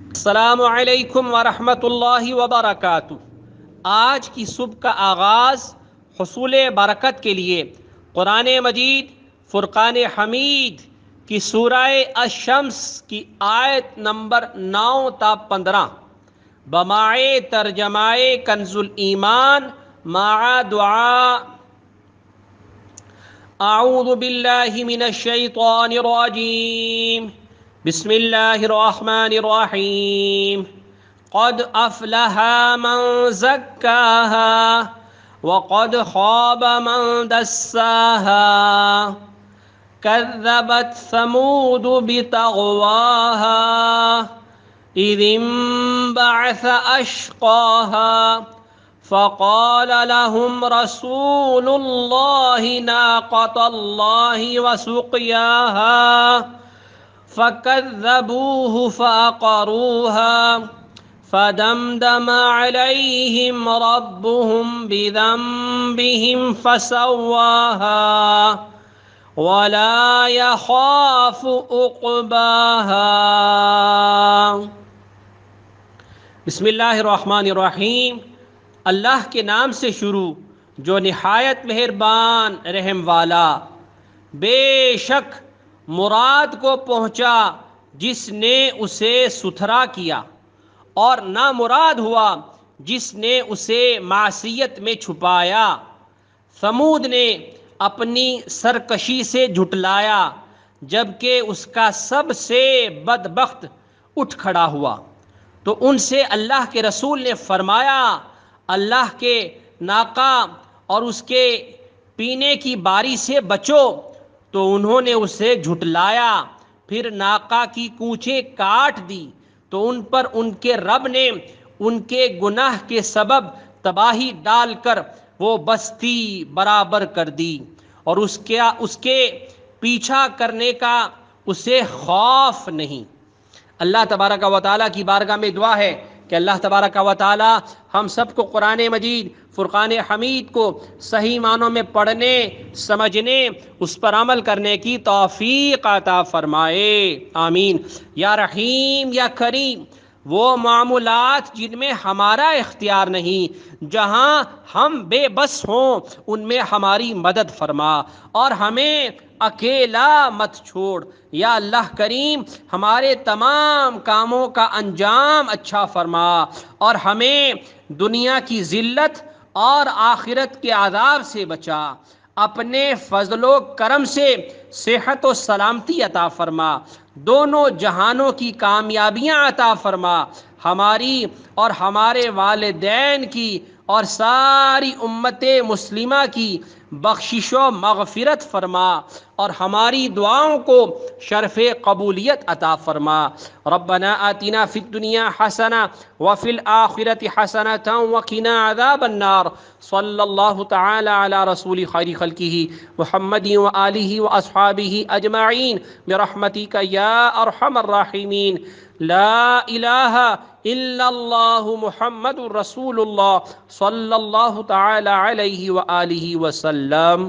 السلام علیکم ورحمۃ اللہ وبرکاتہ۔ آج کی صبح کا آغاز حصول برکت کے لیے قرآن مجید فرقان حمید کی سورہ الشمس کی آیت نمبر 9 تا 15 بمائے ترجمائے کنز الایمان مع دعا اعوذ باللہ من الشیطان الرجیم بسم اللہ الرحمن الرحیم قد افلح من زکاها وقد خاب من دساها كذبت ثمود بطغواها إذ انبعث أشقاها فقال لهم رسول الله ناقة الله وسقياها فكذبوه فعقروها فدمدم عليهم ربهم بذنبهم فسواها ولا يخاف عقباها۔ بسم اللہ الرحمن الرحیم، اللہ کے نام سے شروع جو نہایت مہربان رحم والا۔ بے شک مراد کو پہنچا جس نے اسے ستھرا کیا، اور نامراد ہوا جس نے اسے معصیت میں چھپایا۔ ثمود نے اپنی سرکشی سے جھٹلایا جبکہ اس کا سب سے بدبخت اٹھ کھڑا ہوا، تو ان سے اللہ کے رسول نے فرمایا اللہ کے ناقہ اور اس کے پینے کی باری سے بچو، تو انہوں نے اسے جھٹلایا، پھر ناقہ کی کونچیں کاٹ دی، تو ان پر ان کے رب نے ان کے گناہ کے سبب تباہی ڈال کر وہ بستی برابر کر دی، اور اس کے پیچھا کرنے کا اسے خوف نہیں۔ اللہ تبارک و تعالیٰ کی بارگاہ میں دعا ہے کہ اللہ تبارک و تعالیٰ ہم سب کو قرآن مجید فرقان حمید کو صحیح معنوں میں پڑھنے، سمجھنے، اس پر عمل کرنے کی توفیق عطا فرمائے، آمین۔ یا رحیم یا کریم، وہ معاملات جن میں ہمارا اختیار نہیں، جہاں ہم بے بس ہوں ان میں ہماری مدد فرما اور ہمیں اکیلا مت چھوڑ۔ یا اللہ کریم، ہمارے تمام کاموں کا انجام اچھا فرما اور ہمیں دنیا کی ذلت اور آخرت کے عذاب سے بچا۔ اپنے فضل و کرم سے صحت و سلامتی عطا فرما، دونوں جہانوں کی کامیابیاں عطا فرما، ہماری اور ہمارے والدین کی اور ساری امت مسلمہ کی بخشش و مغفرت فرما اور ہماری دعاؤں کو شرف قبولیت عطا فرما۔ ربنا آتنا فی الدنیا حسنہ وفی الآخرۃ حسنۃ وقنا عذاب النار۔ صلی اللہ تعالی علی رسول خیر خلقہ محمد وآلہ واصحابہ اجمعین برحمتک یا ارحم الراحمین۔ لا الہ الا اللہ محمد رسول اللہ صلی اللہ تعالی علیہ وآلہ وسلم۔